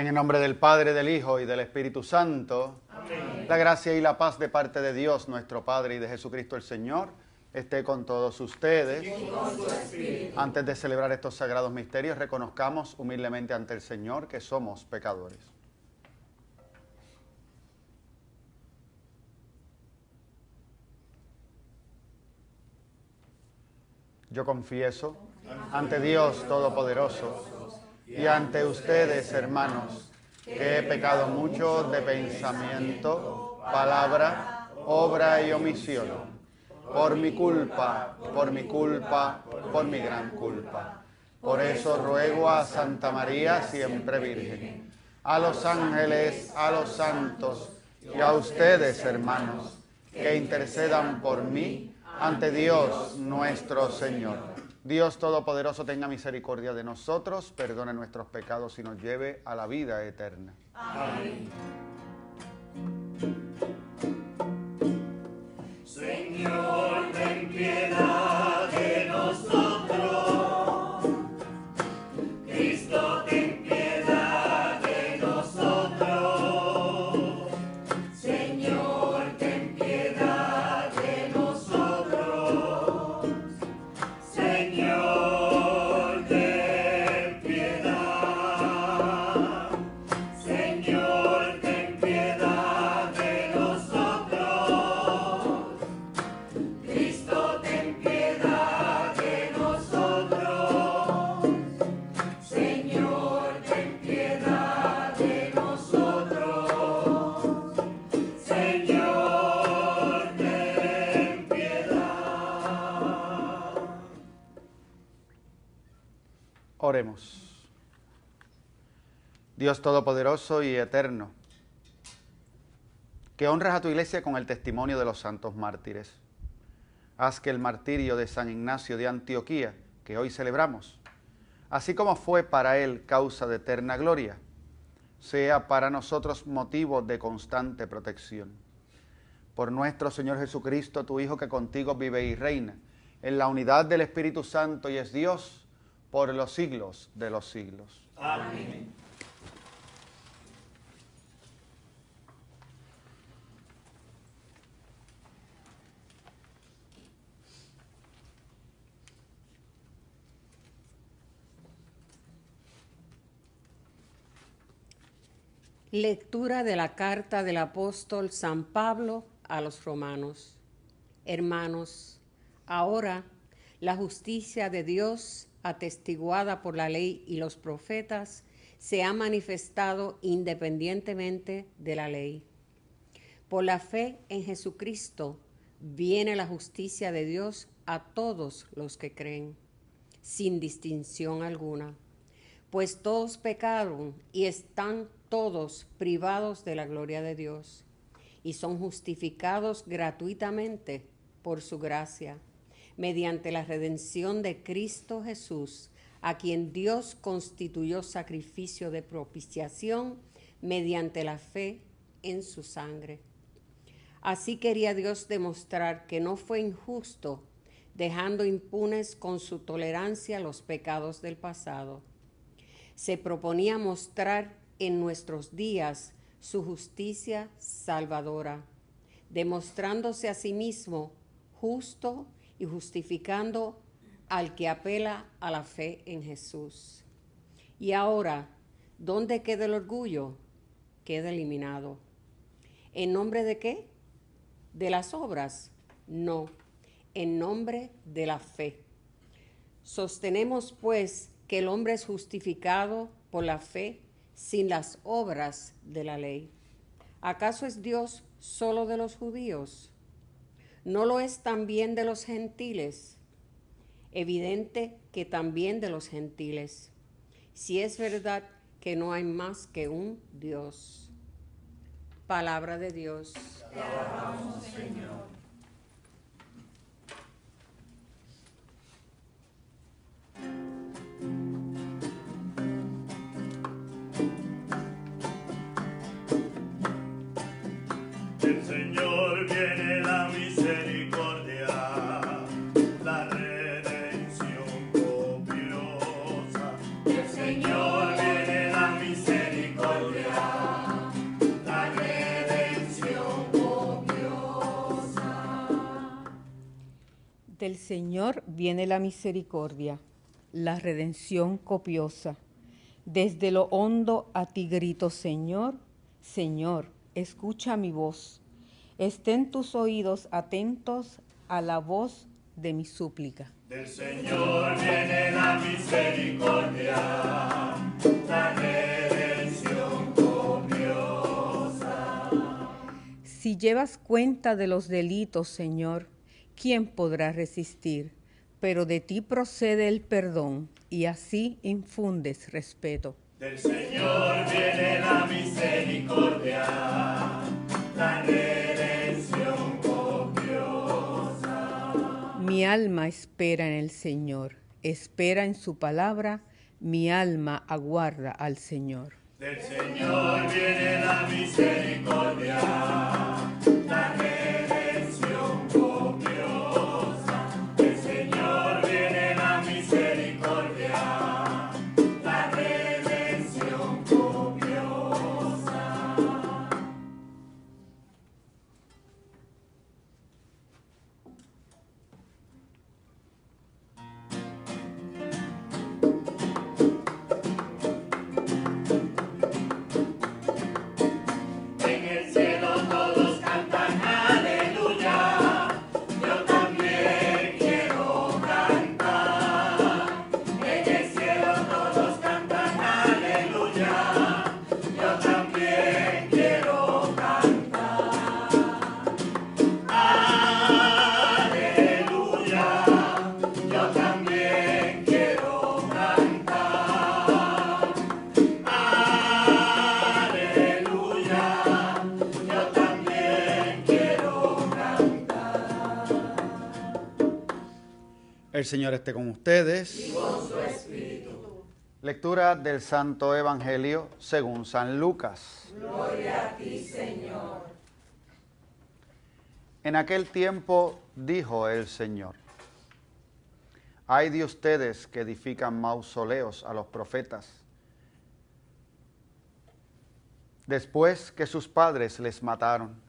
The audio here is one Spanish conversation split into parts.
En el nombre del Padre, del Hijo y del Espíritu Santo. Amén. La gracia y la paz de parte de Dios, nuestro Padre, y de Jesucristo el Señor, esté con todos ustedes. Y con su espíritu. Antes de celebrar estos sagrados misterios, reconozcamos humildemente ante el Señor que somos pecadores. Yo confieso ante Dios Todopoderoso y ante ustedes, hermanos, que he pecado mucho de pensamiento, palabra, obra y omisión, por mi culpa, por mi gran culpa. Por eso ruego a Santa María, siempre Virgen, a los ángeles, a los santos y a ustedes, hermanos, que intercedan por mí ante Dios nuestro Señor. Dios Todopoderoso tenga misericordia de nosotros, perdone nuestros pecados y nos lleve a la vida eterna. Amén. Señor, ten piedad de nosotros. Cristo, ten piedad de nosotros. Señor, ten piedad de nosotros. Señor, ten piedad. Señor, ten piedad de nosotros. Cristo, ten piedad de nosotros. Señor, ten piedad de nosotros. Señor, ten piedad. Oremos. Dios Todopoderoso y Eterno, que honras a tu Iglesia con el testimonio de los santos mártires. Haz que el martirio de San Ignacio de Antioquía, que hoy celebramos, así como fue para él causa de eterna gloria, sea para nosotros motivo de constante protección. Por nuestro Señor Jesucristo, tu Hijo, que contigo vive y reina, en la unidad del Espíritu Santo y es Dios, por los siglos de los siglos. Amén. Lectura de la carta del apóstol San Pablo a los romanos. Hermanos, ahora la justicia de Dios, atestiguada por la ley y los profetas, se ha manifestado independientemente de la ley. Por la fe en Jesucristo viene la justicia de Dios a todos los que creen, sin distinción alguna, pues todos pecaron y están todos privados de la gloria de Dios y son justificados gratuitamente por su gracia, mediante la redención de Cristo Jesús, a quien Dios constituyó sacrificio de propiciación mediante la fe en su sangre. Así quería Dios demostrar que no fue injusto, dejando impunes con su tolerancia los pecados del pasado. Se proponía mostrar en nuestros días su justicia salvadora, demostrándose a sí mismo justo y justificando al que apela a la fe en Jesús. Y ahora, ¿dónde queda el orgullo? Queda eliminado. ¿En nombre de qué? ¿De las obras? No, en nombre de la fe. Sostenemos, pues, que el hombre es justificado por la fe sin las obras de la ley. ¿Acaso es Dios solo de los judíos? ¿No lo es también de los gentiles? Evidente que también de los gentiles, si es verdad que no hay más que un Dios. Palabra de Dios. Te alabamos, Señor. Del Señor viene la misericordia, la redención copiosa. Del Señor viene la misericordia. Ante el Señor viene la misericordia, la redención copiosa. Desde lo hondo a ti grito, Señor, Señor, escucha mi voz. Estén tus oídos atentos a la voz de mi súplica. Del Señor viene la misericordia, la redención copiosa. Si llevas cuenta de los delitos, Señor, ¿quién podrá resistir? Pero de ti procede el perdón y así infundes respeto. Del Señor viene la misericordia, la redención copiosa. Mi alma espera en el Señor, espera en su palabra, mi alma aguarda al Señor. Del Señor viene la misericordia, la redención copiosa. Del Señor viene la misericordia, la redención copiosa. En el cielo todos cantan aleluya, yo también quiero cantar. En el cielo todos cantan aleluya, yo también quiero cantar. Aleluya, yo también quiero cantar. Aleluya, yo también quiero cantar. El Señor esté con ustedes. Y con su espíritu. Lectura del Santo Evangelio según San Lucas. Gloria a ti, Señor. En aquel tiempo dijo el Señor: Ay de ustedes que edifican mausoleos a los profetas, después que sus padres les mataron.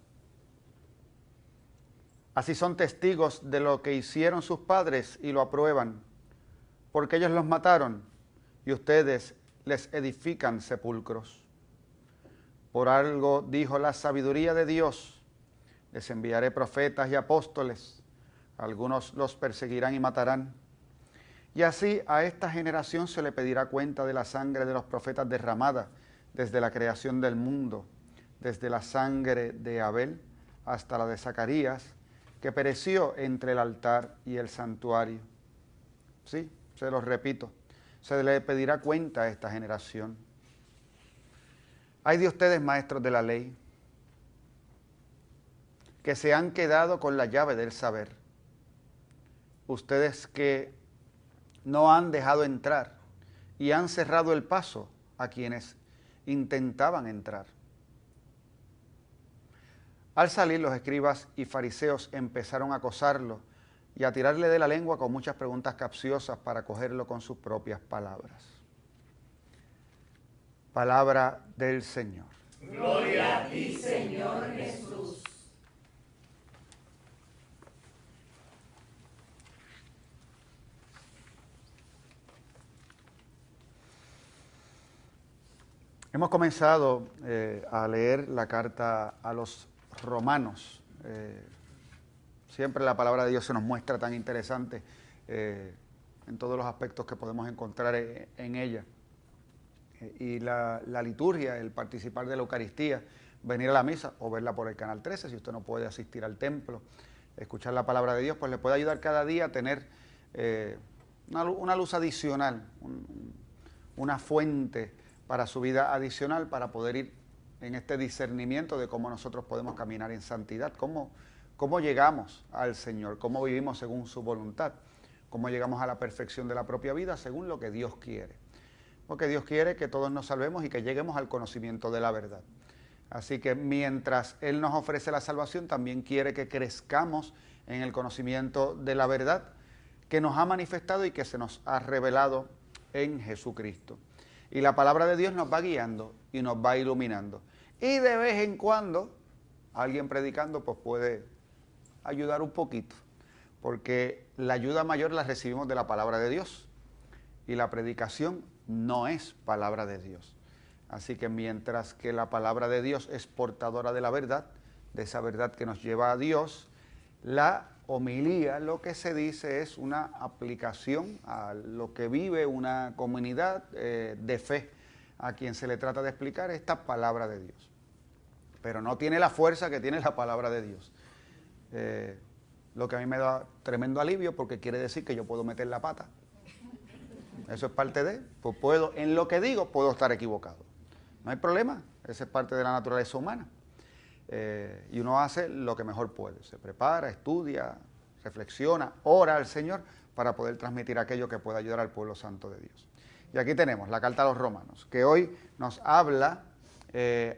Así son testigos de lo que hicieron sus padres y lo aprueban, porque ellos los mataron y ustedes les edifican sepulcros. Por algo dijo la sabiduría de Dios: les enviaré profetas y apóstoles, algunos los perseguirán y matarán. Y así a esta generación se le pedirá cuenta de la sangre de los profetas derramada desde la creación del mundo, desde la sangre de Abel hasta la de Zacarías, que pereció entre el altar y el santuario. Sí, se los repito, se le pedirá cuenta a esta generación. Ay de ustedes, maestros de la ley, que se han quedado con la llave del saber. Ustedes que no han dejado entrar y han cerrado el paso a quienes intentaban entrar. Al salir, los escribas y fariseos empezaron a acosarlo y a tirarle de la lengua con muchas preguntas capciosas para cogerlo con sus propias palabras. Palabra del Señor. Gloria a ti, Señor Jesús. Hemos comenzado a leer la carta a los romanos. Siempre la palabra de Dios se nos muestra tan interesante en todos los aspectos que podemos encontrar en ella. Y la liturgia, el participar de la Eucaristía, venir a la misa o verla por el Canal 13, si usted no puede asistir al templo, escuchar la palabra de Dios, pues le puede ayudar cada día a tener una luz adicional, una fuente para su vida adicional, para poder ir en este discernimiento de cómo nosotros podemos caminar en santidad, cómo llegamos al Señor, cómo vivimos según su voluntad, cómo llegamos a la perfección de la propia vida según lo que Dios quiere. Porque Dios quiere que todos nos salvemos y que lleguemos al conocimiento de la verdad. Así que mientras Él nos ofrece la salvación, también quiere que crezcamos en el conocimiento de la verdad que nos ha manifestado y que se nos ha revelado en Jesucristo. Y la palabra de Dios nos va guiando y nos va iluminando. Y de vez en cuando, alguien predicando pues puede ayudar un poquito porque la ayuda mayor la recibimos de la palabra de Dios y la predicación no es palabra de Dios. Así que mientras que la palabra de Dios es portadora de la verdad, de esa verdad que nos lleva a Dios, la homilía, lo que se dice es una aplicación a lo que vive una comunidad de fe, a quien se le trata de explicar esta palabra de Dios. Pero no tiene la fuerza que tiene la palabra de Dios. Lo que a mí me da tremendo alivio, porque quiere decir que yo puedo meter la pata. Eso es parte de, pues puedo, en lo que digo puedo estar equivocado. No hay problema, esa es parte de la naturaleza humana. Y uno hace lo que mejor puede, se prepara, estudia, reflexiona, ora al Señor para poder transmitir aquello que pueda ayudar al pueblo santo de Dios. Y aquí tenemos la carta a los Romanos, que hoy nos habla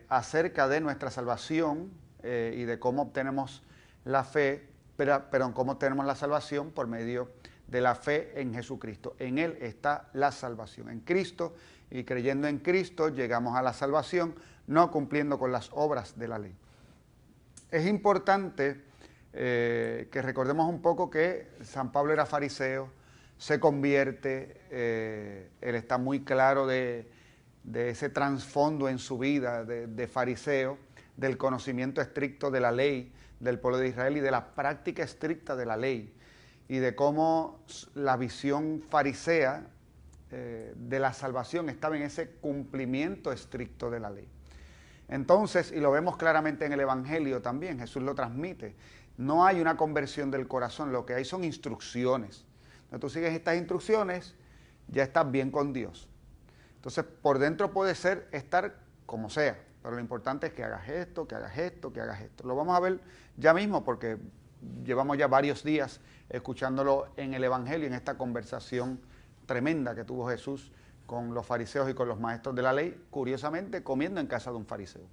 acerca de nuestra salvación y de cómo obtenemos la fe, pero cómo obtenemos la salvación por medio de la fe en Jesucristo. En Él está la salvación, en Cristo, y creyendo en Cristo llegamos a la salvación, no cumpliendo con las obras de la ley. Es importante que recordemos un poco que San Pablo era fariseo, se convierte, él está muy claro de ese trasfondo en su vida de fariseo, del conocimiento estricto de la ley del pueblo de Israel y de la práctica estricta de la ley, y de cómo la visión farisea de la salvación estaba en ese cumplimiento estricto de la ley. Entonces, y lo vemos claramente en el Evangelio también, Jesús lo transmite, no hay una conversión del corazón, lo que hay son instrucciones. Cuando tú sigues estas instrucciones, ya estás bien con Dios. Entonces, por dentro puede ser estar como sea, pero lo importante es que hagas esto, que hagas esto, que hagas esto. Lo vamos a ver ya mismo porque llevamos ya varios días escuchándolo en el Evangelio, en esta conversación tremenda que tuvo Jesús con los fariseos y con los maestros de la ley, curiosamente comiendo en casa de un fariseo.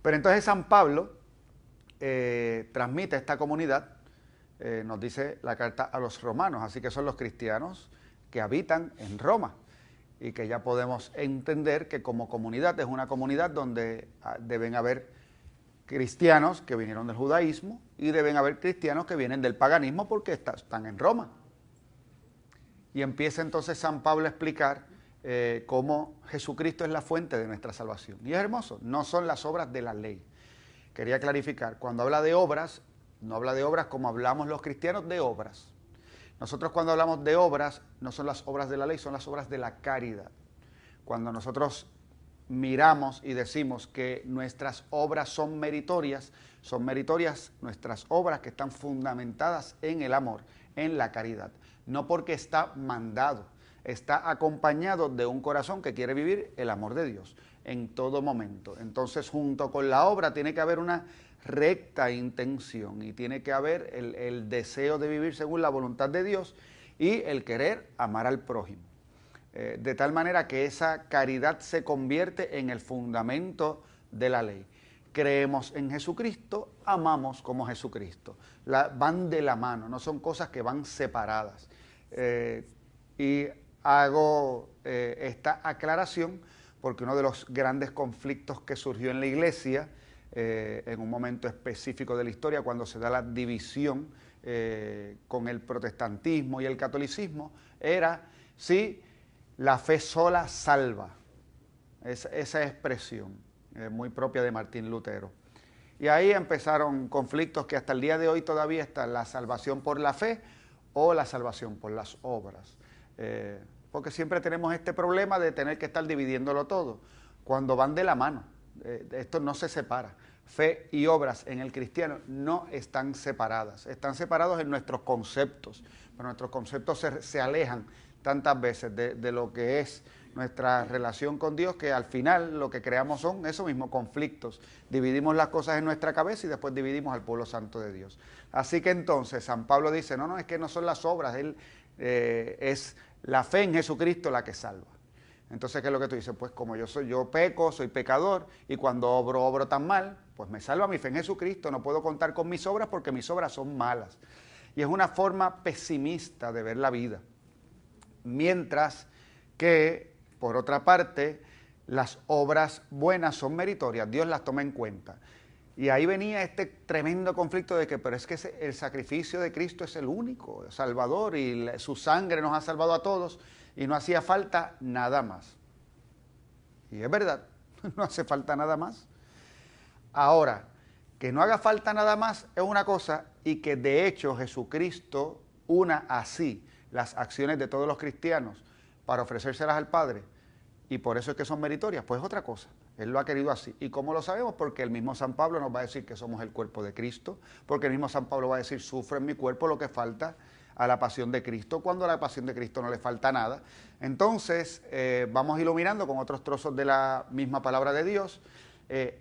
Pero entonces San Pablo transmite a esta comunidad, nos dice la carta a los romanos, así que son los cristianos que habitan en Roma, y que ya podemos entender que como comunidad es una comunidad donde deben haber cristianos que vinieron del judaísmo y deben haber cristianos que vienen del paganismo porque están en Roma. Y empieza entonces San Pablo a explicar cómo Jesucristo es la fuente de nuestra salvación. Y es hermoso, no son las obras de la ley. Quería clarificar, cuando habla de obras, no habla de obras como hablamos los cristianos de obras. Nosotros cuando hablamos de obras, no son las obras de la ley, son las obras de la caridad. Cuando nosotros miramos y decimos que nuestras obras son meritorias nuestras obras que están fundamentadas en el amor, en la caridad. No porque está mandado, está acompañado de un corazón que quiere vivir el amor de Dios en todo momento. Entonces, junto con la obra tiene que haber una recta intención y tiene que haber el deseo de vivir según la voluntad de Dios y el querer amar al prójimo. De tal manera que esa caridad se convierte en el fundamento de la ley. Creemos en Jesucristo, amamos como Jesucristo. Van de la mano, no son cosas que van separadas. Y hago esta aclaración porque uno de los grandes conflictos que surgió en la Iglesia, en un momento específico de la historia, cuando se da la división con el protestantismo y el catolicismo, era si la fe sola salva, esa expresión muy propia de Martín Lutero. Y ahí empezaron conflictos que hasta el día de hoy todavía están: la salvación por la fe o la salvación por las obras. Porque siempre tenemos este problema de tener que estar dividiéndolo todo, cuando van de la mano. Esto no se separa. Fe y obras en el cristiano no están separadas, están separados en nuestros conceptos, pero nuestros conceptos se alejan tantas veces de lo que es nuestra relación con Dios, que al final lo que creamos son esos mismos conflictos. Dividimos las cosas en nuestra cabeza y después dividimos al pueblo santo de Dios. Así que entonces San Pablo dice, no, es que no son las obras, es la fe en Jesucristo la que salva. Entonces, ¿qué es lo que tú dices? Pues como yo peco, soy pecador, y cuando obro tan mal, pues me salva mi fe en Jesucristo, no puedo contar con mis obras porque mis obras son malas. Y es una forma pesimista de ver la vida. Mientras que, por otra parte, las obras buenas son meritorias, Dios las toma en cuenta. Y ahí venía este tremendo conflicto de que, pero es que el sacrificio de Cristo es el único Salvador y su sangre nos ha salvado a todos y no hacía falta nada más. Y es verdad, no hace falta nada más. Ahora, que no haga falta nada más es una cosa y que de hecho Jesucristo una así las acciones de todos los cristianos para ofrecérselas al Padre y por eso es que son meritorias, pues es otra cosa. Él lo ha querido así. ¿Y cómo lo sabemos? Porque el mismo San Pablo nos va a decir que somos el cuerpo de Cristo, porque el mismo San Pablo va a decir, sufre en mi cuerpo lo que falta a la pasión de Cristo, cuando a la pasión de Cristo no le falta nada. Entonces, vamos iluminando con otros trozos de la misma palabra de Dios,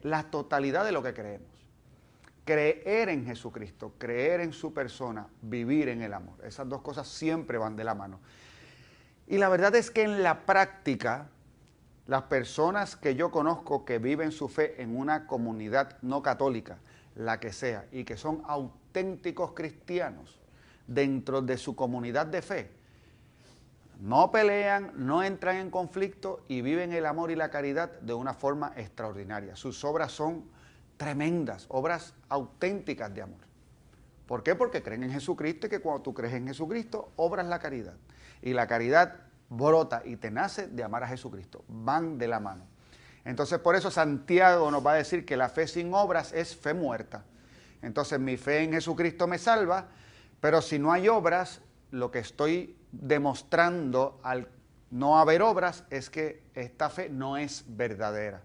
la totalidad de lo que creemos. Creer en Jesucristo, creer en su persona, vivir en el amor. Esas dos cosas siempre van de la mano. Y la verdad es que en la práctica, las personas que yo conozco que viven su fe en una comunidad no católica, la que sea, y que son auténticos cristianos dentro de su comunidad de fe, no pelean, no entran en conflicto y viven el amor y la caridad de una forma extraordinaria. Sus obras son tremendas, obras auténticas de amor. ¿Por qué? Porque creen en Jesucristo y que cuando tú crees en Jesucristo, obras la caridad. Y la caridad brota y te nace de amar a Jesucristo. Van de la mano. Entonces, por eso Santiago nos va a decir que la fe sin obras es fe muerta. Entonces, mi fe en Jesucristo me salva, pero si no hay obras, lo que estoy demostrando al no haber obras es que esta fe no es verdadera.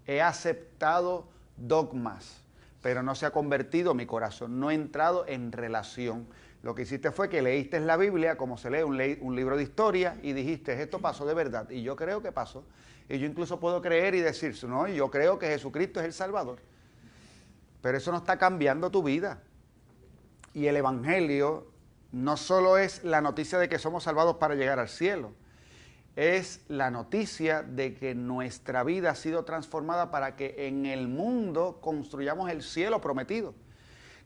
He aceptado dogmas, pero no se ha convertido mi corazón, no he entrado en relación. Lo que hiciste fue que leíste la Biblia como se lee un libro de historia y dijiste, esto pasó de verdad, y yo creo que pasó. Y yo incluso puedo creer y decir, no, yo creo que Jesucristo es el Salvador. Pero eso no está cambiando tu vida. Y el Evangelio no solo es la noticia de que somos salvados para llegar al cielo, es la noticia de que nuestra vida ha sido transformada para que en el mundo construyamos el cielo prometido.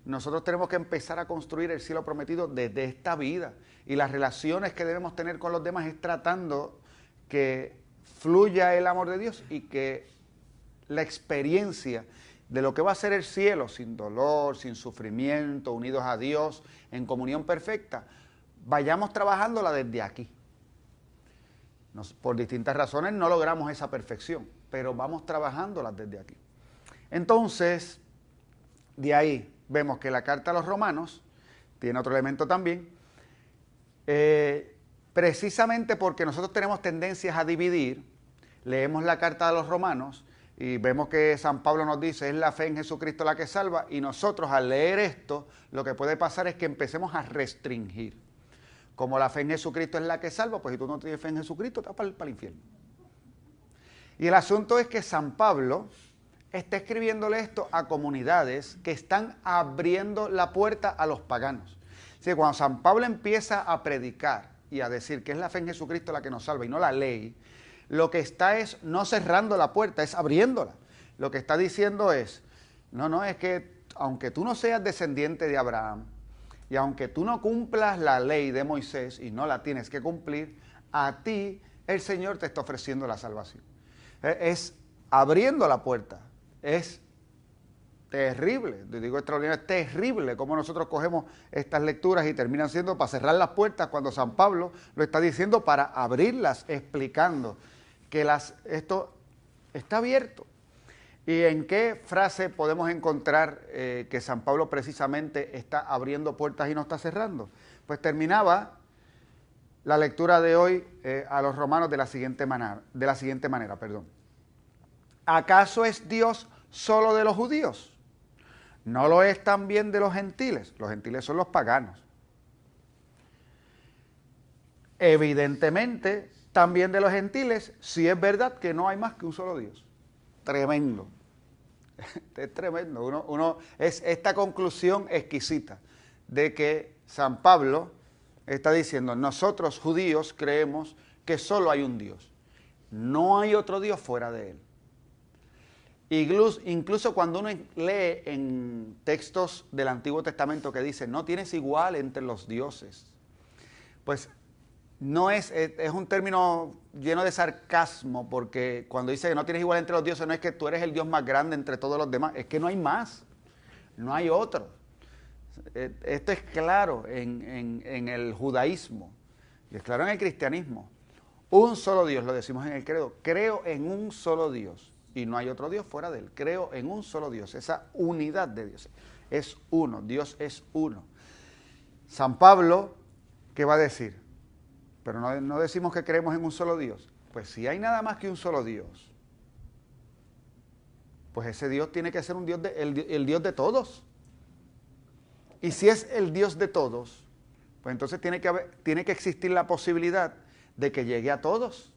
Nosotros tenemos que empezar a construir el cielo prometido desde esta vida. Y las relaciones que debemos tener con los demás es tratando que fluya el amor de Dios y que la experiencia de lo que va a ser el cielo, sin dolor, sin sufrimiento, unidos a Dios, en comunión perfecta, vayamos trabajándola desde aquí. Por distintas razones no logramos esa perfección, pero vamos trabajándola desde aquí. Entonces, de ahí vemos que la carta a los romanos tiene otro elemento también, precisamente porque nosotros tenemos tendencias a dividir, leemos la carta a los romanos y vemos que San Pablo nos dice, es la fe en Jesucristo la que salva, y nosotros al leer esto, lo que puede pasar es que empecemos a restringir. Como la fe en Jesucristo es la que salva, pues si tú no tienes fe en Jesucristo, te vas para el infierno. Y el asunto es que San Pablo está escribiéndole esto a comunidades que están abriendo la puerta a los paganos. O sea, cuando San Pablo empieza a predicar y a decir que es la fe en Jesucristo la que nos salva y no la ley, lo que está es no cerrando la puerta, es abriéndola. Lo que está diciendo es, no, es que aunque tú no seas descendiente de Abraham, y aunque tú no cumplas la ley de Moisés y no la tienes que cumplir, a ti el Señor te está ofreciendo la salvación. Es abriendo la puerta. Es terrible, te digo extraordinario, es terrible cómo nosotros cogemos estas lecturas y terminan siendo para cerrar las puertas cuando San Pablo lo está diciendo para abrirlas, explicando que esto está abierto. ¿Y en qué frase podemos encontrar que San Pablo precisamente está abriendo puertas y no está cerrando? Pues terminaba la lectura de hoy a los romanos de la siguiente manera. ¿Acaso es Dios solo de los judíos? ¿No lo es también de los gentiles? Los gentiles son los paganos. Evidentemente, también de los gentiles, sí es verdad que no hay más que un solo Dios. Tremendo. Es tremendo. Es esta conclusión exquisita de que San Pablo está diciendo, nosotros judíos creemos que solo hay un Dios. No hay otro Dios fuera de él. Incluso cuando uno lee en textos del Antiguo Testamento que dicen, no tienes igual entre los dioses, pues no es un término lleno de sarcasmo, porque cuando dice que no tienes igual entre los dioses, no es que tú eres el Dios más grande entre todos los demás, es que no hay más, no hay otro. Esto es claro en el judaísmo, y es claro en el cristianismo. Un solo Dios, lo decimos en el credo, creo en un solo Dios, y no hay otro Dios fuera de él, creo en un solo Dios, esa unidad de Dios, es uno, Dios es uno. San Pablo, ¿qué va a decir? Pero no decimos que creemos en un solo Dios. Pues si hay nada más que un solo Dios, pues ese Dios tiene que ser un Dios el Dios de todos. Y si es el Dios de todos, pues entonces tiene que existir la posibilidad de que llegue a todos.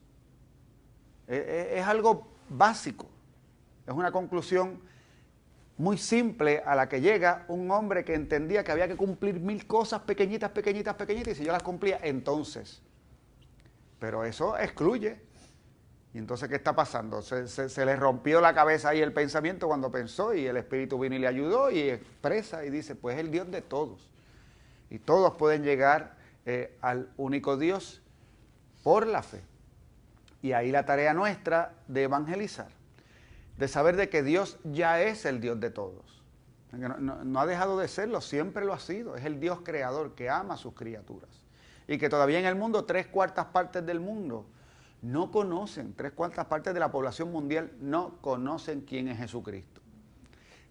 Es algo básico, es una conclusión muy simple a la que llega un hombre que entendía que había que cumplir 1000 cosas pequeñitas, pequeñitas, pequeñitas, y si yo las cumplía, entonces. Pero eso excluye. Y entonces, ¿qué está pasando? Se le rompió la cabeza ahí el pensamiento cuando pensó, y el Espíritu vino y le ayudó y expresa y dice, pues es el Dios de todos. Y todos pueden llegar al único Dios por la fe. Y ahí la tarea nuestra de evangelizar, de saber de que Dios ya es el Dios de todos. No ha dejado de serlo, siempre lo ha sido. Es el Dios creador que ama a sus criaturas. Y que todavía en el mundo, 3/4 partes del mundo no conocen, 3/4 partes de la población mundial no conocen quién es Jesucristo.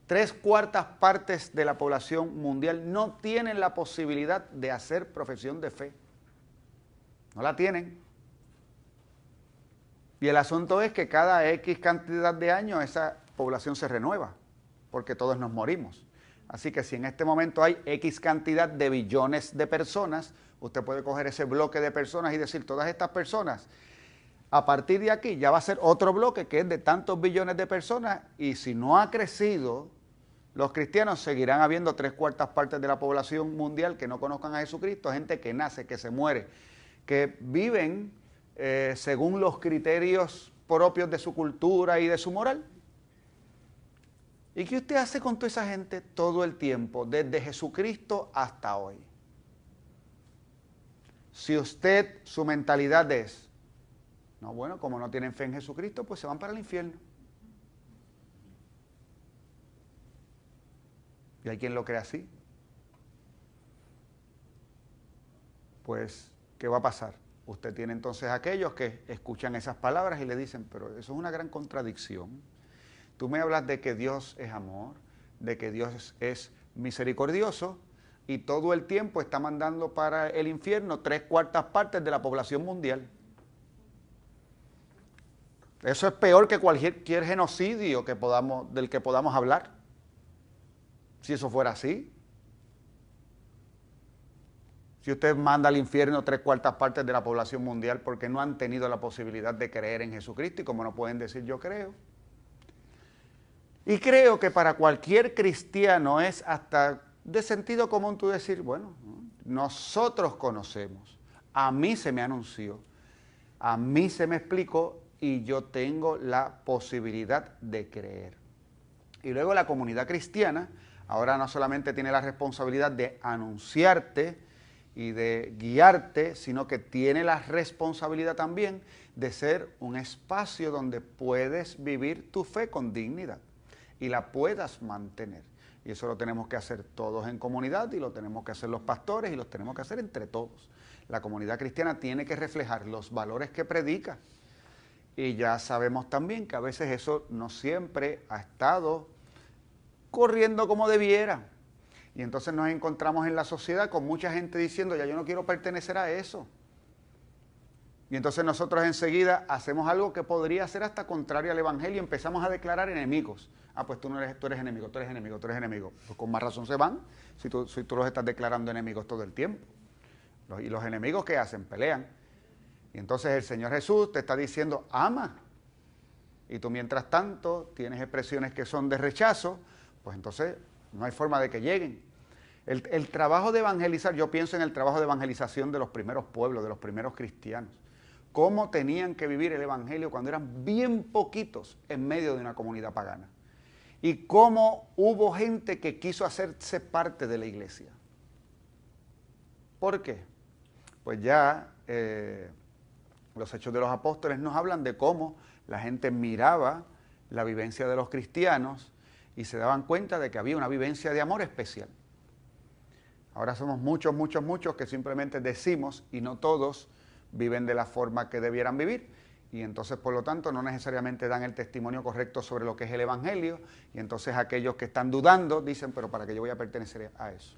3/4 partes de la población mundial no tienen la posibilidad de hacer profesión de fe. No la tienen. Y el asunto es que cada X cantidad de años esa población se renueva, porque todos nos morimos. Así que si en este momento hay X cantidad de billones de personas, usted puede coger ese bloque de personas y decir, todas estas personas, a partir de aquí ya va a ser otro bloque que es de tantos billones de personas, y si no ha crecido, los cristianos seguirán habiendo 3/4 partes de la población mundial que no conozcan a Jesucristo, gente que nace, que se muere, que viven según los criterios propios de su cultura y de su moral. ¿Y qué usted hace con toda esa gente todo el tiempo, desde Jesucristo hasta hoy? Si usted, su mentalidad es, no, bueno, como no tienen fe en Jesucristo, pues se van para el infierno. Y hay quien lo cree así. Pues, ¿qué va a pasar? Usted tiene entonces aquellos que escuchan esas palabras y le dicen, pero eso es una gran contradicción. Tú me hablas de que Dios es amor, de que Dios es misericordioso, y todo el tiempo está mandando para el infierno 3/4 partes de la población mundial. Eso es peor que cualquier genocidio del que podamos hablar. Si eso fuera así. Si usted manda al infierno 3/4 partes de la población mundial porque no han tenido la posibilidad de creer en Jesucristo, y como no pueden decir yo creo. Y creo que para cualquier cristiano es hasta de sentido común tú decir, bueno, nosotros conocemos, a mí se me anunció, a mí se me explicó y yo tengo la posibilidad de creer. Y luego la comunidad cristiana ahora no solamente tiene la responsabilidad de anunciarte y de guiarte, sino que tiene la responsabilidad también de ser un espacio donde puedes vivir tu fe con dignidad y la puedas mantener. Y eso lo tenemos que hacer todos en comunidad, y lo tenemos que hacer los pastores, y lo tenemos que hacer entre todos. La comunidad cristiana tiene que reflejar los valores que predica. Y ya sabemos también que a veces eso no siempre ha estado corriendo como debiera. Y entonces nos encontramos en la sociedad con mucha gente diciendo, ya yo no quiero pertenecer a eso. Y entonces nosotros enseguida hacemos algo que podría ser hasta contrario al Evangelio, y empezamos a declarar enemigos. Ah, pues tú eres enemigo, tú eres enemigo, tú eres enemigo. Pues con más razón se van si tú los estás declarando enemigos todo el tiempo. Y los enemigos, ¿qué hacen? Pelean. Y entonces el Señor Jesús te está diciendo, ama. Y tú mientras tanto tienes expresiones que son de rechazo, pues entonces no hay forma de que lleguen. El trabajo de evangelizar, yo pienso en el trabajo de evangelización de los primeros pueblos, de los primeros cristianos. Cómo tenían que vivir el evangelio cuando eran bien poquitos en medio de una comunidad pagana. Y cómo hubo gente que quiso hacerse parte de la iglesia. ¿Por qué? pues ya los Hechos de los Apóstoles nos hablan de cómo la gente miraba la vivencia de los cristianos y se daban cuenta de que había una vivencia de amor especial. Ahora somos muchos que simplemente decimos y no todos viven de la forma que debieran vivir. Y entonces, por lo tanto, no necesariamente dan el testimonio correcto sobre lo que es el Evangelio. Y entonces aquellos que están dudando dicen, pero ¿para qué yo voy a pertenecer a eso?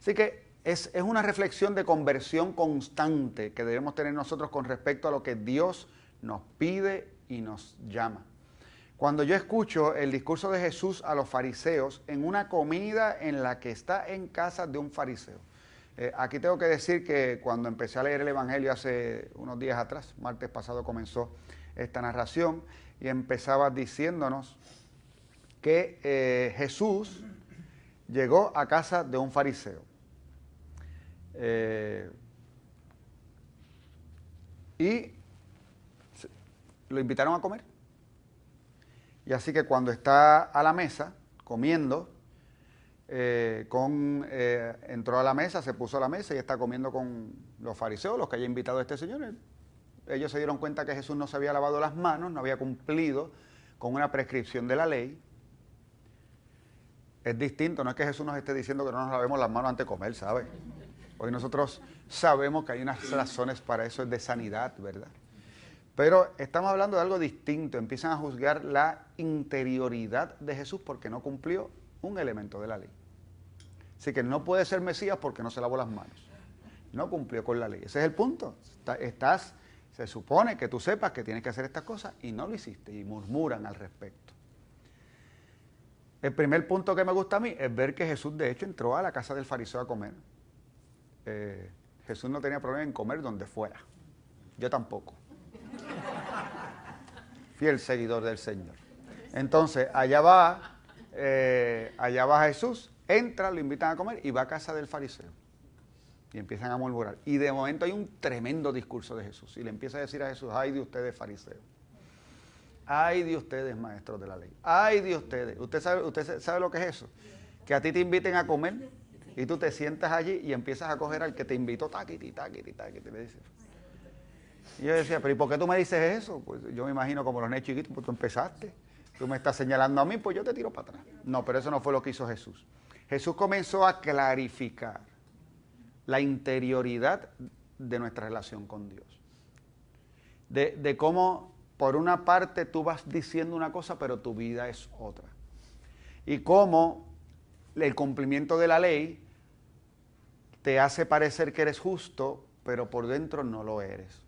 Así que es una reflexión de conversión constante que debemos tener nosotros con respecto a lo que Dios nos pide y nos llama. Cuando yo escucho el discurso de Jesús a los fariseos en una comida en la que está en casa de un fariseo. Aquí tengo que decir que cuando empecé a leer el Evangelio hace unos días atrás, martes pasado comenzó esta narración y empezaba diciéndonos que Jesús llegó a casa de un fariseo. Y lo invitaron a comer. Y así que cuando está a la mesa, comiendo, entró a la mesa, se puso a la mesa y está comiendo con los fariseos, los que haya invitado a este señor. Ellos se dieron cuenta que Jesús no se había lavado las manos, no había cumplido con una prescripción de la ley. Es distinto, no es que Jesús nos esté diciendo que no nos lavemos las manos antes de comer, ¿sabes? Hoy nosotros sabemos que hay unas razones para eso, es de sanidad, ¿verdad? Pero estamos hablando de algo distinto, empiezan a juzgar la interioridad de Jesús porque no cumplió un elemento de la ley. Así que no puede ser Mesías porque no se lavó las manos. No cumplió con la ley. Ese es el punto. Se supone que tú sepas que tienes que hacer estas cosas y no lo hiciste y murmuran al respecto. El primer punto que me gusta a mí es ver que Jesús de hecho entró a la casa del fariseo a comer. Jesús no tenía problema en comer donde fuera. Yo tampoco. Fiel seguidor del Señor. Entonces, allá va Jesús, entra, lo invitan a comer y va a casa del fariseo. Y empiezan a murmurar. Y de momento hay un tremendo discurso de Jesús. Y le empieza a decir a Jesús, ay de ustedes fariseos. Ay de ustedes maestros de la ley. Ay de ustedes. ¿Usted sabe lo que es eso? Que a ti te inviten a comer y tú te sientas allí y empiezas a coger al que te invitó, taquiti, le dices. Y yo decía, pero ¿y por qué tú me dices eso? Pues yo me imagino como los nenes chiquitos, pues tú empezaste, tú me estás señalando a mí, pues yo te tiro para atrás. No, pero eso no fue lo que hizo Jesús. Jesús comenzó a clarificar la interioridad de nuestra relación con Dios. De cómo, por una parte, tú vas diciendo una cosa, pero tu vida es otra. Y cómo el cumplimiento de la ley te hace parecer que eres justo, pero por dentro no lo eres.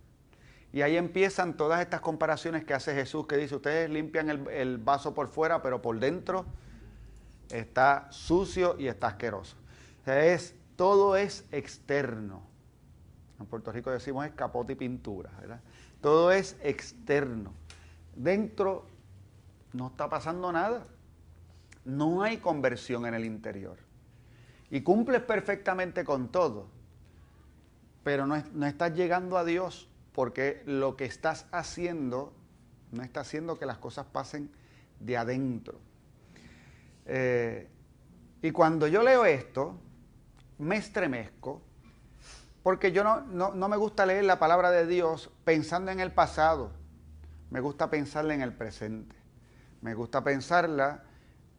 Y ahí empiezan todas estas comparaciones que hace Jesús, que dice, ustedes limpian el vaso por fuera, pero por dentro está sucio y está asqueroso. O sea, todo es externo. En Puerto Rico decimos es capote y pintura, ¿verdad? Todo es externo. Dentro no está pasando nada. No hay conversión en el interior. Y cumples perfectamente con todo, pero no estás llegando a Dios. Porque lo que estás haciendo no está haciendo que las cosas pasen de adentro. Y cuando yo leo esto, me estremezco, porque yo no me gusta leer la palabra de Dios pensando en el pasado. Me gusta pensarla en el presente. Me gusta pensarla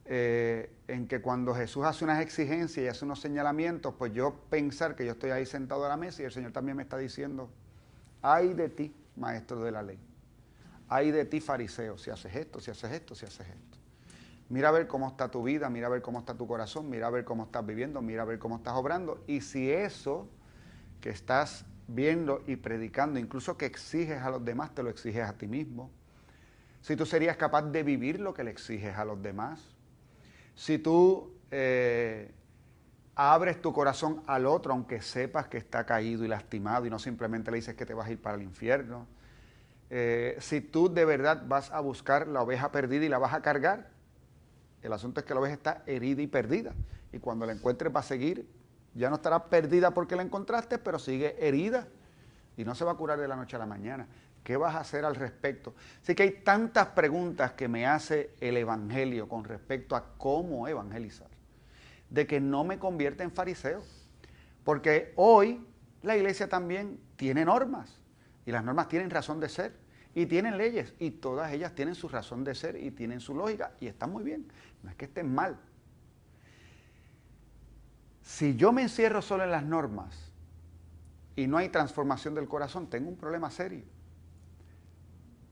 en que cuando Jesús hace unas exigencias y hace unos señalamientos, pues yo pensar que yo estoy ahí sentado a la mesa y el Señor también me está diciendo, ay de ti, maestro de la ley. Ay de ti, fariseo, si haces esto, si haces esto, si haces esto. Mira a ver cómo está tu vida, mira a ver cómo está tu corazón, mira a ver cómo estás viviendo, mira a ver cómo estás obrando. Y si eso que estás viendo y predicando, incluso que exiges a los demás, te lo exiges a ti mismo. Si tú serías capaz de vivir lo que le exiges a los demás. Si tú abres tu corazón al otro, aunque sepas que está caído y lastimado y no simplemente le dices que te vas a ir para el infierno. Si tú de verdad vas a buscar la oveja perdida y la vas a cargar, el asunto es que la oveja está herida y perdida. Y cuando la encuentres va a seguir, ya no estará perdida porque la encontraste, pero sigue herida y no se va a curar de la noche a la mañana. ¿Qué vas a hacer al respecto? Así que hay tantas preguntas que me hace el Evangelio con respecto a cómo evangelizar, de que no me convierte en fariseo. Porque hoy la iglesia también tiene normas, y las normas tienen razón de ser, y tienen leyes, y todas ellas tienen su razón de ser, y tienen su lógica, y están muy bien, no es que estén mal. Si yo me encierro solo en las normas, y no hay transformación del corazón, tengo un problema serio.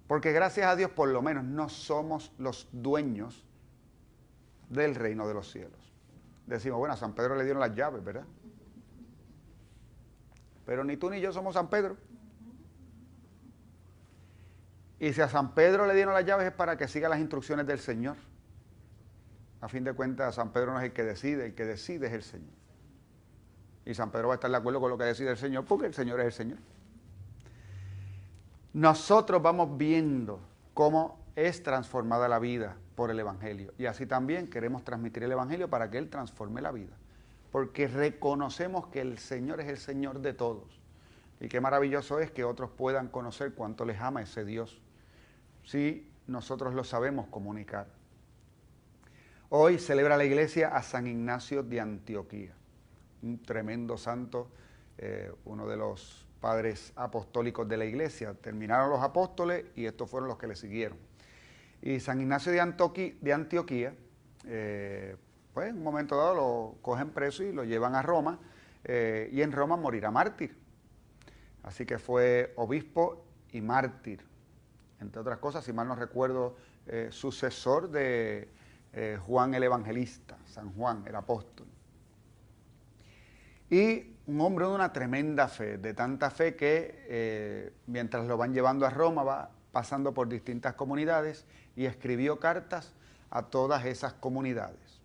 Porque gracias a Dios, por lo menos, no somos los dueños del reino de los cielos. Decimos, bueno, a San Pedro le dieron las llaves, ¿verdad? Pero ni tú ni yo somos San Pedro. Y si a San Pedro le dieron las llaves es para que siga las instrucciones del Señor. A fin de cuentas, San Pedro no es el que decide es el Señor. Y San Pedro va a estar de acuerdo con lo que decide el Señor, porque el Señor es el Señor. Nosotros vamos viendo cómo es transformada la vida por el Evangelio. Y así también queremos transmitir el Evangelio para que Él transforme la vida. Porque reconocemos que el Señor es el Señor de todos. Y qué maravilloso es que otros puedan conocer cuánto les ama ese Dios, si nosotros lo sabemos comunicar. Hoy celebra la iglesia a San Ignacio de Antioquía, un tremendo santo, uno de los padres apostólicos de la iglesia. Terminaron los apóstoles y estos fueron los que le siguieron. Y San Ignacio de Antioquía, pues en un momento dado lo cogen preso y lo llevan a Roma, y en Roma morirá mártir. Así que fue obispo y mártir. Entre otras cosas, si mal no recuerdo, sucesor de Juan el Evangelista, San Juan el apóstol. Y un hombre de una tremenda fe, de tanta fe que mientras lo van llevando a Roma va pasando por distintas comunidades y escribió cartas a todas esas comunidades.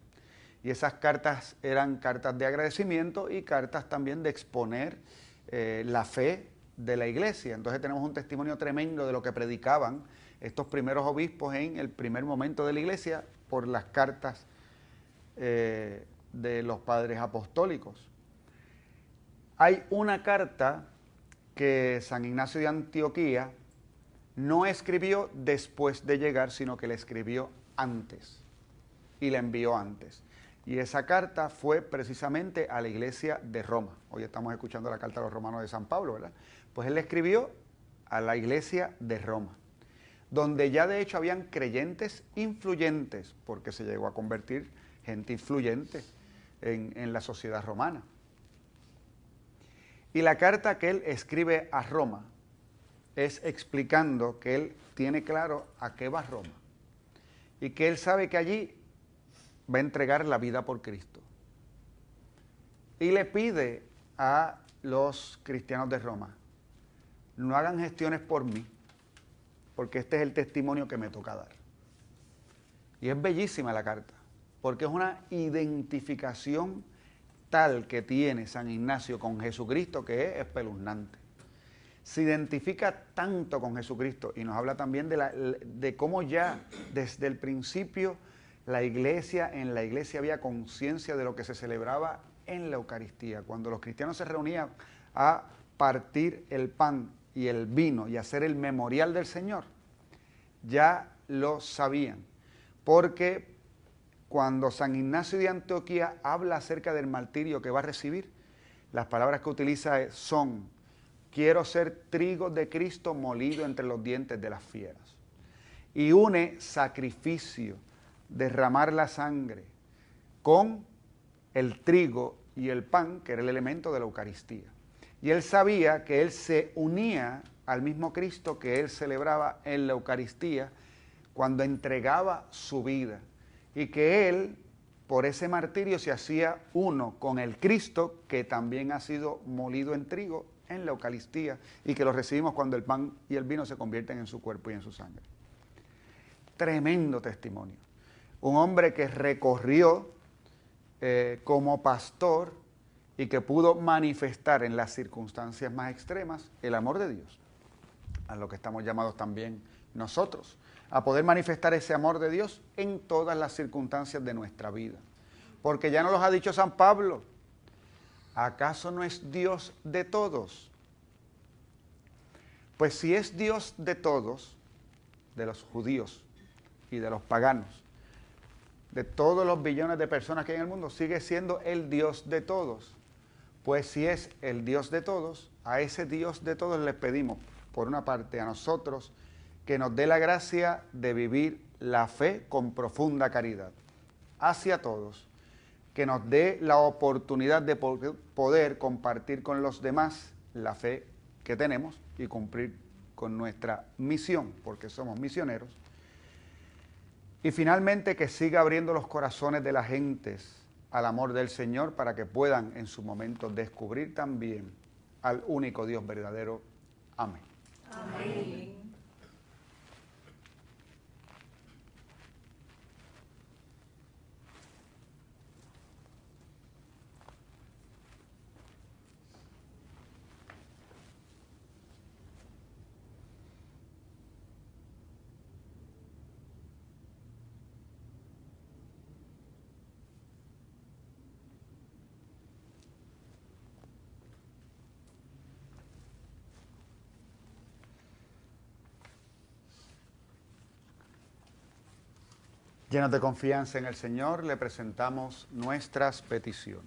Y esas cartas eran cartas de agradecimiento y cartas también de exponer la fe de la iglesia. Entonces tenemos un testimonio tremendo de lo que predicaban estos primeros obispos en el primer momento de la iglesia por las cartas de los padres apostólicos. Hay una carta que San Ignacio de Antioquía no escribió después de llegar, sino que la escribió antes y la envió antes. Y esa carta fue precisamente a la iglesia de Roma. Hoy estamos escuchando la carta a los romanos de San Pablo, ¿verdad? Pues él le escribió a la iglesia de Roma, donde ya de hecho habían creyentes influyentes, porque se llegó a convertir gente influyente en la sociedad romana. Y la carta que él escribe a Roma es explicando que él tiene claro a qué va Roma y que él sabe que allí va a entregar la vida por Cristo. Y le pide a los cristianos de Roma, no hagan gestiones por mí, porque este es el testimonio que me toca dar. Y es bellísima la carta, porque es una identificación tal que tiene San Ignacio con Jesucristo que es espeluznante. Se identifica tanto con Jesucristo y nos habla también de cómo ya desde el principio en la iglesia había conciencia de lo que se celebraba en la Eucaristía. Cuando los cristianos se reunían a partir el pan y el vino y hacer el memorial del Señor, ya lo sabían, porque cuando San Ignacio de Antioquía habla acerca del martirio que va a recibir, las palabras que utiliza son: quiero ser trigo de Cristo molido entre los dientes de las fieras. Y une sacrificio, derramar la sangre, con el trigo y el pan, que era el elemento de la Eucaristía. Y él sabía que él se unía al mismo Cristo que él celebraba en la Eucaristía cuando entregaba su vida. Y que él, por ese martirio, se hacía uno con el Cristo que también ha sido molido en trigo en la Eucaristía y que lo recibimos cuando el pan y el vino se convierten en su cuerpo y en su sangre. Tremendo testimonio. Un hombre que recorrió como pastor y que pudo manifestar en las circunstancias más extremas el amor de Dios, a lo que estamos llamados también nosotros, a poder manifestar ese amor de Dios en todas las circunstancias de nuestra vida. Porque ya nos lo ha dicho San Pablo, ¿acaso no es Dios de todos? Pues si es Dios de todos, de los judíos y de los paganos, de todos los billones de personas que hay en el mundo, sigue siendo el Dios de todos. Pues si es el Dios de todos, a ese Dios de todos le pedimos, por una parte, a nosotros, que nos dé la gracia de vivir la fe con profunda caridad hacia todos, que nos dé la oportunidad de poder compartir con los demás la fe que tenemos y cumplir con nuestra misión, porque somos misioneros. Y finalmente que siga abriendo los corazones de las gentes al amor del Señor para que puedan en su momento descubrir también al único Dios verdadero. Amén. Amén. Llenos de confianza en el Señor, le presentamos nuestras peticiones.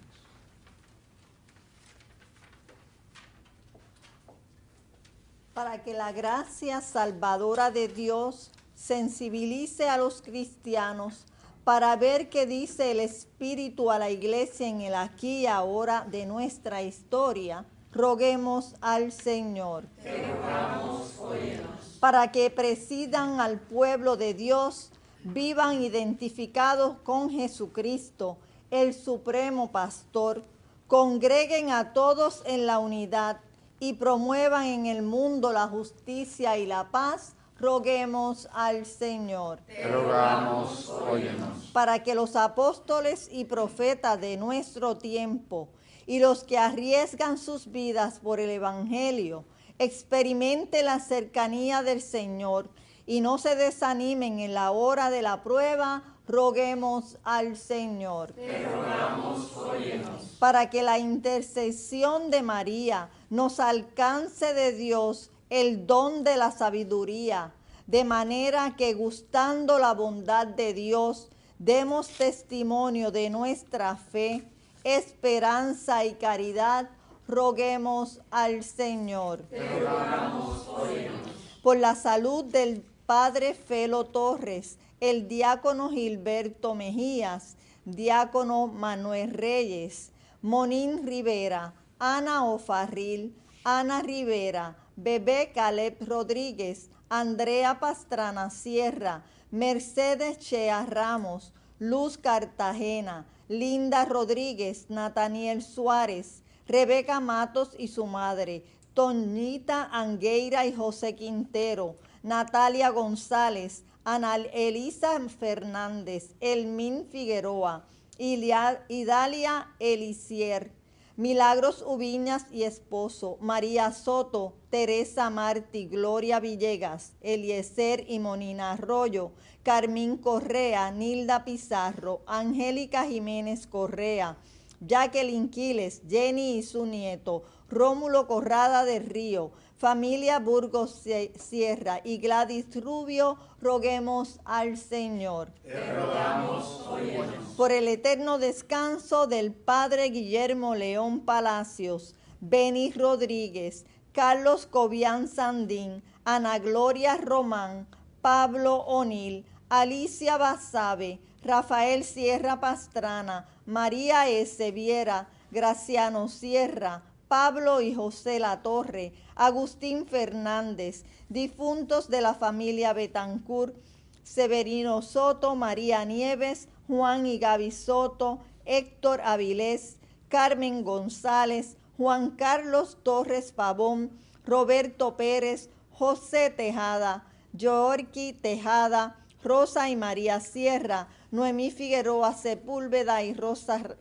Para que la gracia salvadora de Dios sensibilice a los cristianos para ver qué dice el Espíritu a la Iglesia en el aquí y ahora de nuestra historia, roguemos al Señor. Te rogamos, óyenos. Para que presidan al pueblo de Dios, vivan identificados con Jesucristo, el Supremo Pastor, congreguen a todos en la unidad y promuevan en el mundo la justicia y la paz, roguemos al Señor. Te rogamos, óyenos. Para que los apóstoles y profetas de nuestro tiempo y los que arriesgan sus vidas por el Evangelio experimenten la cercanía del Señor y no se desanimen en la hora de la prueba, roguemos al Señor. Te rogamos, óyenos. Para que la intercesión de María nos alcance de Dios el don de la sabiduría, de manera que gustando la bondad de Dios, demos testimonio de nuestra fe, esperanza y caridad, roguemos al Señor. Te rogamos, óyenos. Por la salud del Padre Felo Torres, el diácono Gilberto Mejías, diácono Manuel Reyes, Monín Rivera, Ana Ofarril, Ana Rivera, Bebé Caleb Rodríguez, Andrea Pastrana Sierra, Mercedes Chea Ramos, Luz Cartagena, Linda Rodríguez, Nataniel Suárez, Rebeca Matos y su madre, Toñita Angueira y José Quintero, Natalia González, Ana Elisa Fernández, Elmín Figueroa, Idalia Elisier, Milagros Ubiñas y esposo, María Soto, Teresa Martí, Gloria Villegas, Eliezer y Monina Arroyo, Carmín Correa, Nilda Pizarro, Angélica Jiménez Correa, Jacqueline Quiles, Jenny y su nieto, Rómulo Corrada del Río, familia Burgos Sierra y Gladys Rubio, roguemos al Señor. Te rogamos, óyenos. Por el eterno descanso del Padre Guillermo León Palacios, Beni Rodríguez, Carlos Cobian Sandín, Ana Gloria Román, Pablo O'Neill, Alicia Basabe, Rafael Sierra Pastrana, María S. Viera, Graciano Sierra, Pablo y José Latorre, Agustín Fernández, difuntos de la familia Betancourt, Severino Soto, María Nieves, Juan y Gaby Soto, Héctor Avilés, Carmen González, Juan Carlos Torres Pavón, Roberto Pérez, José Tejada, Yorki Tejada, Rosa y María Sierra, Noemí Figueroa Sepúlveda y Rosa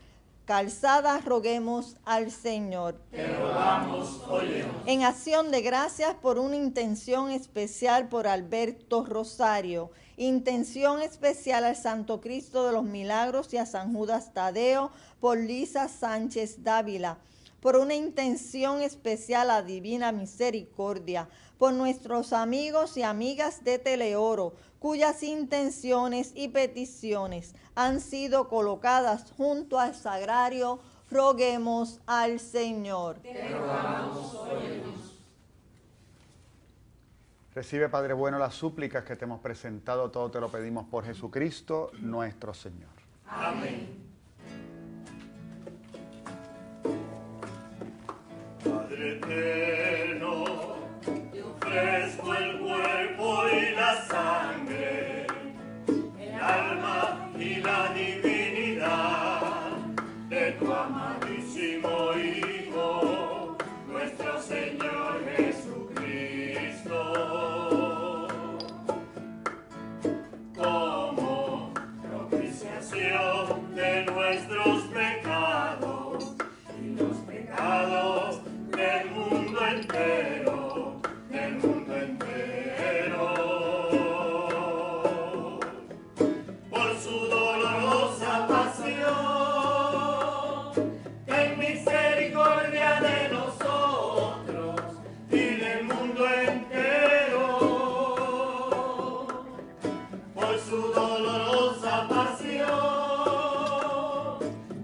Calzada, roguemos al Señor. Te rogamos, óyenos. En acción de gracias por una intención especial por Alberto Rosario, intención especial al Santo Cristo de los Milagros y a San Judas Tadeo, por Lisa Sánchez Dávila, por una intención especial a Divina Misericordia, por nuestros amigos y amigas de Teleoro, cuyas intenciones y peticiones han sido colocadas junto al sagrario, roguemos al Señor. Recibe, Padre bueno, las súplicas que te hemos presentado, todo te lo pedimos por Jesucristo, nuestro Señor. Amén. Padre eterno, te ofrezco el cuerpo y la sangre, el alma y la divinidad de tu amadísimo Hijo, nuestro Señor Jesucristo, como propiciación de nuestros pecados y los pecados del mundo entero, del mundo entero. Por su dolorosa pasión, ten misericordia de nosotros y del mundo entero. Por su dolorosa pasión,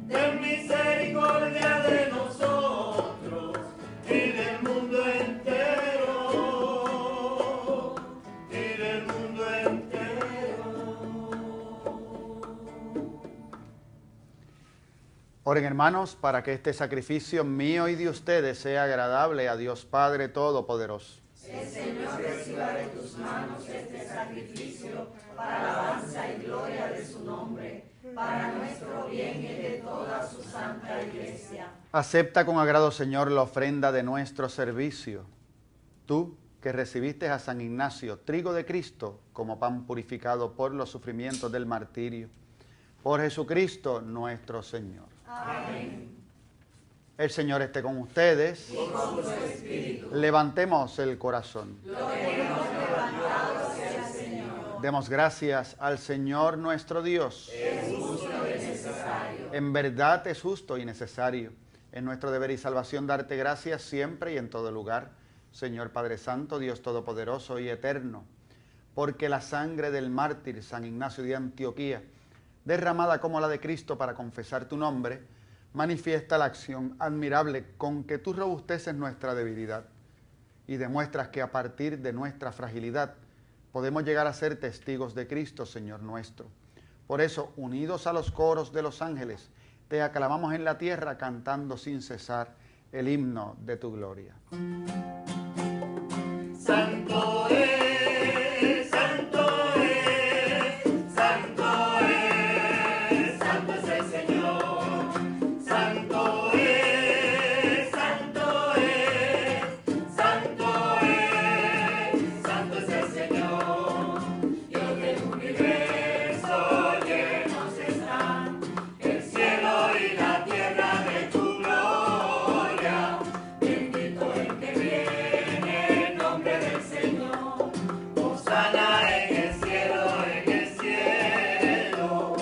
ten misericordia de nosotros y del mundo entero, y del mundo entero. Oren, hermanos, para que este sacrificio mío y de ustedes sea agradable a Dios Padre Todopoderoso. El Señor reciba de tus manos este sacrificio para alabanza y gloria de su nombre, para nuestro bien y de toda su santa iglesia. Acepta con agrado, Señor, la ofrenda de nuestro servicio. Tú, que recibiste a San Ignacio, trigo de Cristo, como pan purificado por los sufrimientos del martirio. Por Jesucristo nuestro Señor. Amén. El Señor esté con ustedes. Y con tu espíritu. Levantemos el corazón. Lo tenemos levantado hacia el Señor. Demos gracias al Señor nuestro Dios. Es justo y necesario. En verdad es justo y necesario. Es nuestro deber y salvación darte gracias siempre y en todo lugar, Señor Padre Santo, Dios Todopoderoso y Eterno, porque la sangre del mártir San Ignacio de Antioquía, derramada como la de Cristo para confesar tu nombre, manifiesta la acción admirable con que tú robusteces nuestra debilidad y demuestras que a partir de nuestra fragilidad podemos llegar a ser testigos de Cristo, Señor nuestro. Por eso, unidos a los coros de los ángeles, te aclamamos en la tierra cantando sin cesar el himno de tu gloria. Santo es, santo es, santo es, santo es el Señor. Santo es, santo es, santo es, santo es el Señor. Dios del universo llenos están el cielo y la tierra de tu gloria. Bendito el que viene en nombre del Señor. Hosana en el cielo, en el cielo.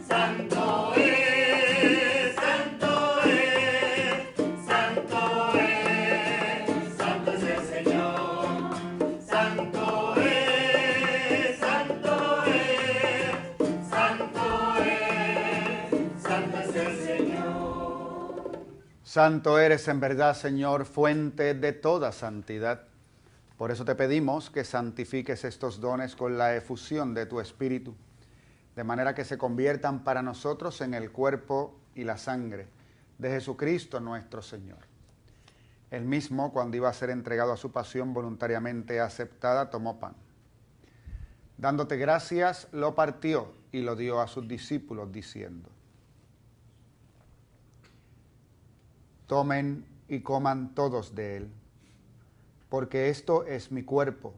Santo es, santo es, santo es, santo es el Señor. Santo es, santo es, santo es, santo es el Señor. Santo eres en verdad, Señor, fuente de toda santidad. Por eso te pedimos que santifiques estos dones con la efusión de tu Espíritu, de manera que se conviertan para nosotros en el cuerpo y la sangre de Jesucristo nuestro Señor. Él mismo, cuando iba a ser entregado a su pasión voluntariamente aceptada, tomó pan. Dándote gracias, lo partió y lo dio a sus discípulos, diciendo: tomen y coman todos de él, porque esto es mi cuerpo,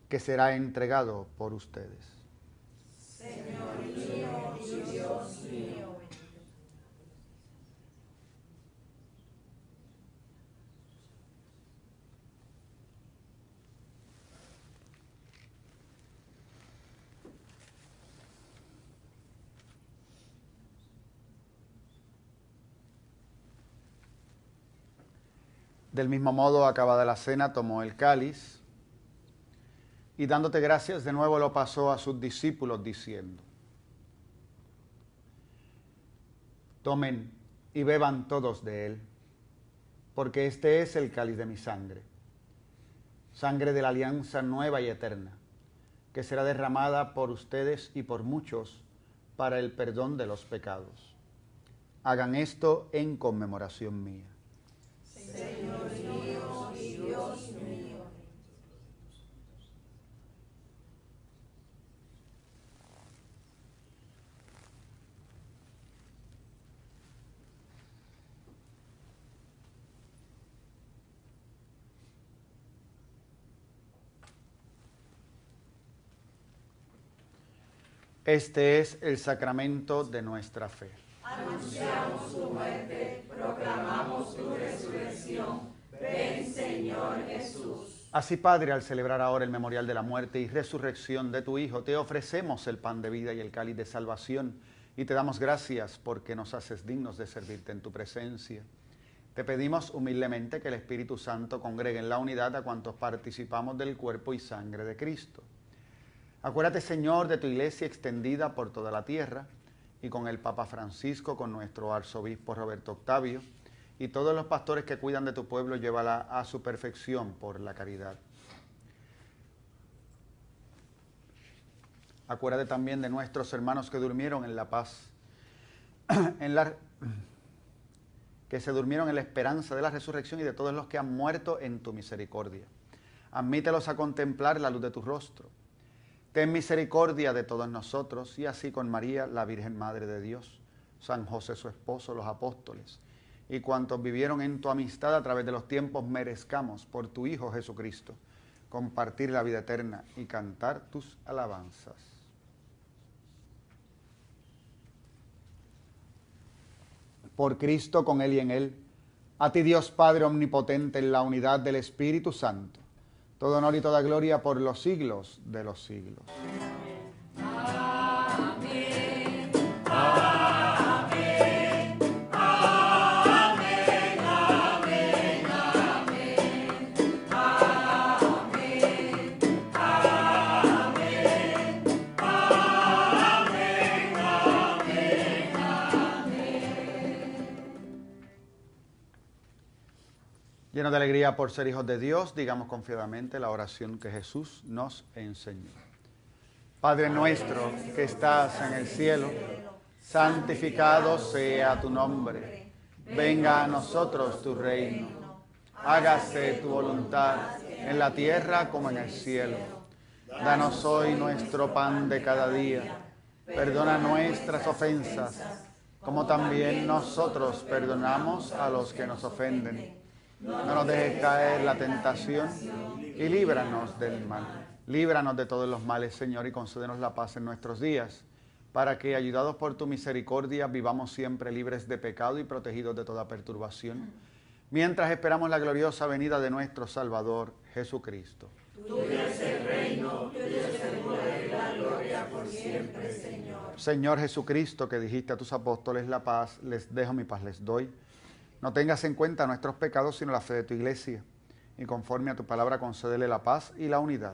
que será entregado por ustedes. Señor mío y Dios mío. Del mismo modo, acabada la cena, tomó el cáliz y dándote gracias de nuevo lo pasó a sus discípulos diciendo: tomen y beban todos de él, porque este es el cáliz de mi sangre, sangre de la alianza nueva y eterna, que será derramada por ustedes y por muchos para el perdón de los pecados. Hagan esto en conmemoración mía. Señor mío y Dios mío. Este es el sacramento de nuestra fe. Anunciamos tu muerte, proclamamos tu resurrección. Ven, Señor Jesús. Así, Padre, al celebrar ahora el memorial de la muerte y resurrección de tu Hijo, te ofrecemos el pan de vida y el cáliz de salvación, y te damos gracias porque nos haces dignos de servirte en tu presencia. Te pedimos humildemente que el Espíritu Santo congregue en la unidad a cuantos participamos del cuerpo y sangre de Cristo. Acuérdate, Señor, de tu iglesia extendida por toda la tierra, y con el Papa Francisco, con nuestro arzobispo Roberto Octavio, y todos los pastores que cuidan de tu pueblo, llévala a su perfección por la caridad. Acuérdate también de nuestros hermanos que durmieron en la paz, que se durmieron en la esperanza de la resurrección, y de todos los que han muerto en tu misericordia. Admítelos a contemplar la luz de tu rostro. Ten misericordia de todos nosotros, y así con María, la Virgen Madre de Dios, San José su esposo, los apóstoles, y cuantos vivieron en tu amistad a través de los tiempos, merezcamos por tu Hijo Jesucristo compartir la vida eterna y cantar tus alabanzas. Por Cristo, con Él y en Él, a ti Dios Padre omnipotente, en la unidad del Espíritu Santo, todo honor y toda gloria por los siglos de los siglos. Amén. Amén. Amén. Amén. Amén. Amén. Amén. Amén. Amén. Llenos de alegría por ser hijos de Dios, digamos confiadamente la oración que Jesús nos enseñó. Padre nuestro que estás en el cielo, santificado sea tu nombre. Venga a nosotros tu reino. Hágase tu voluntad en la tierra como en el cielo. Danos hoy nuestro pan de cada día. Perdona nuestras ofensas, como también nosotros perdonamos a los que nos ofenden. No nos dejes caer la tentación y líbranos del mal. Líbranos de todos los males, Señor, y concédenos la paz en nuestros días, para que, ayudados por tu misericordia, vivamos siempre libres de pecado y protegidos de toda perturbación, mientras esperamos la gloriosa venida de nuestro Salvador, Jesucristo. Tuyo es el reino, tuyo es el poder y la gloria por siempre, Señor. Señor Jesucristo, que dijiste a tus apóstoles, la paz les dejo, mi paz les doy. No tengas en cuenta nuestros pecados, sino la fe de tu iglesia. Y conforme a tu palabra, concédele la paz y la unidad.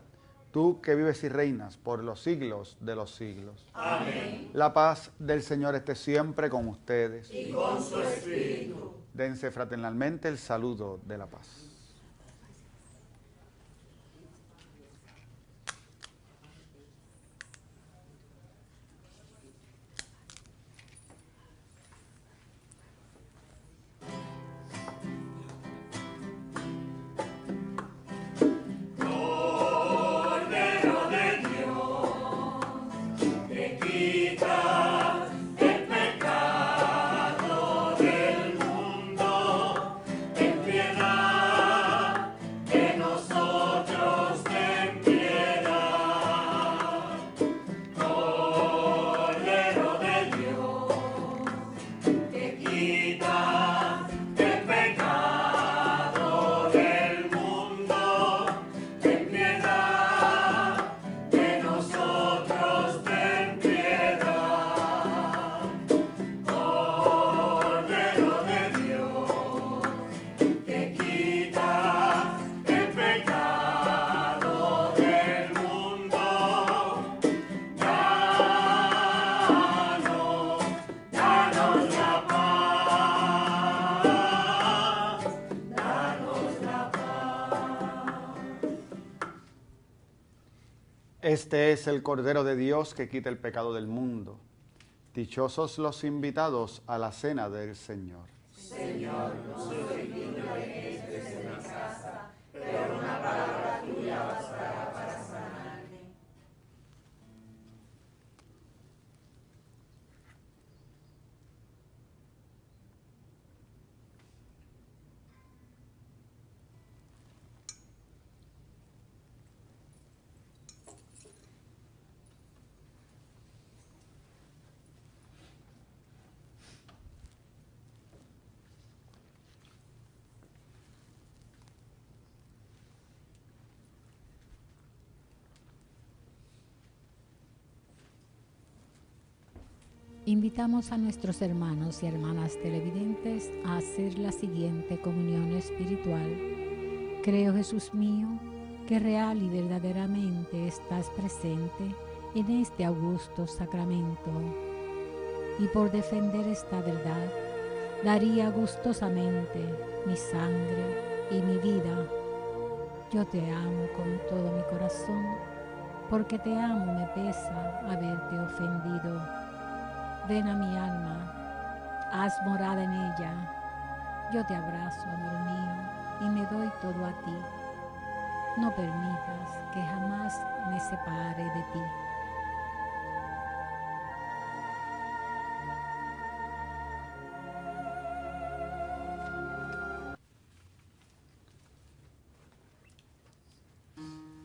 Tú que vives y reinas por los siglos de los siglos. Amén. La paz del Señor esté siempre con ustedes. Y con su espíritu. Dense fraternalmente el saludo de la paz. Cordero de Dios, que quitas el pecado del mundo, ten piedad. Este es el Cordero de Dios que quita el pecado del mundo. Dichosos los invitados a la cena del Señor. Señor, no soy digno de que entres en mi casa, pero una palabra tuya bastará para sanarme. Invitamos a nuestros hermanos y hermanas televidentes a hacer la siguiente comunión espiritual. Creo, Jesús mío, que real y verdaderamente estás presente en este augusto sacramento. Y por defender esta verdad, daría gustosamente mi sangre y mi vida. Yo te amo con todo mi corazón, porque te amo me pesa haberte ofendido. Ven a mi alma, haz morada en ella. Yo te abrazo, amor mío, y me doy todo a ti. No permitas que jamás me separe de ti.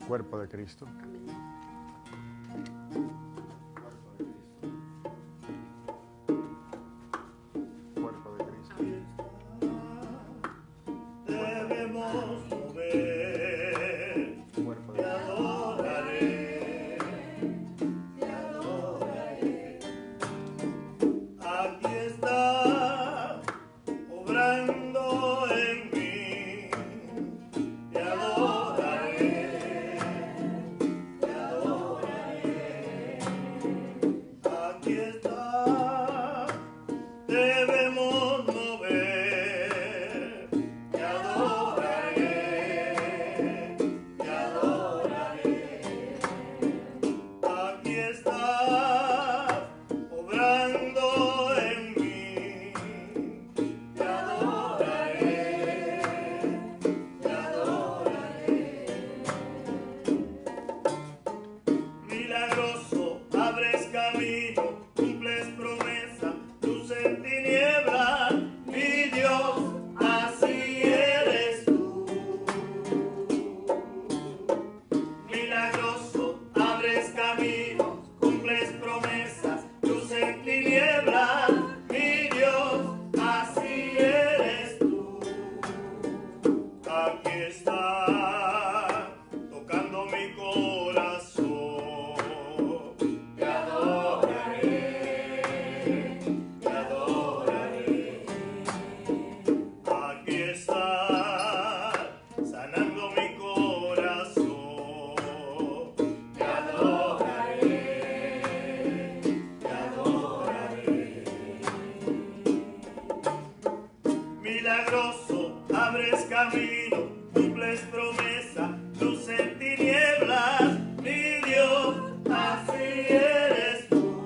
Cuerpo de Cristo. Cuerpo de Cristo. Debemos mover, Cuerpo te de Cristo. adoraré, te adoraré. Aquí está, obrando en mí, te adoraré, te adoraré. Aquí está, debemos mover, te adoraré, te adoraré. Aquí está, obrando en mí, te adoraré, te adoraré. Milagroso, abres camino, cumples promesa, luz en tinieblas, mi Dios, así eres tú. Milagroso, abres camino, cumples promesas, luz en tinieblas, mi Dios, así eres tú. Aquí está, tocando mi corazón, te adoraré, te adoraré. Aquí está, sanando mi corazón, te adoraré, te adoraré. Milagroso, abres camino, cumples promesa, luz en tinieblas, mi Dios, así eres tú.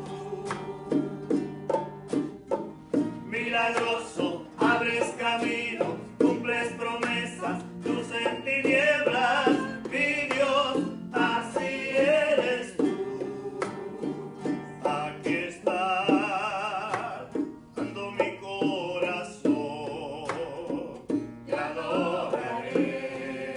Milagroso, abres camino, cumples promesas, luz en tinieblas, mi Dios, así eres tú. Aquí está, dando mi corazón, te adoraré,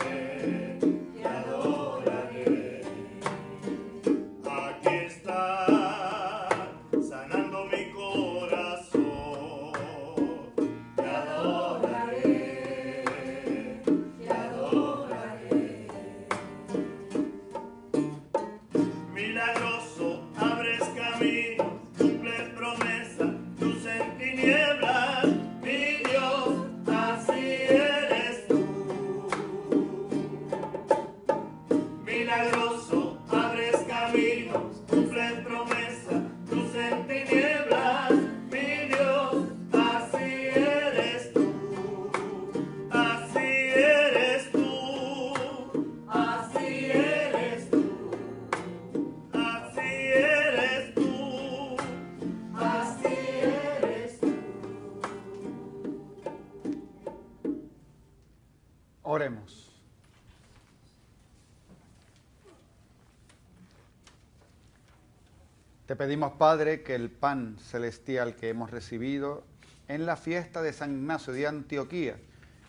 Te pedimos, Padre, que el pan celestial que hemos recibido en la fiesta de San Ignacio de Antioquía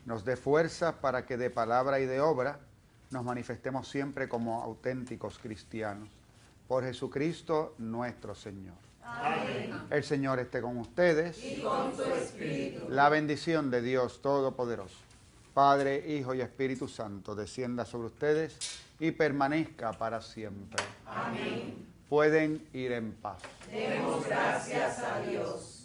nos dé fuerza para que de palabra y de obra nos manifestemos siempre como auténticos cristianos. Por Jesucristo nuestro Señor. Amén. El Señor esté con ustedes. Y con su espíritu. La bendición de Dios Todopoderoso, Padre, Hijo y Espíritu Santo, descienda sobre ustedes y permanezca para siempre. Amén. Pueden ir en paz. Demos gracias a Dios.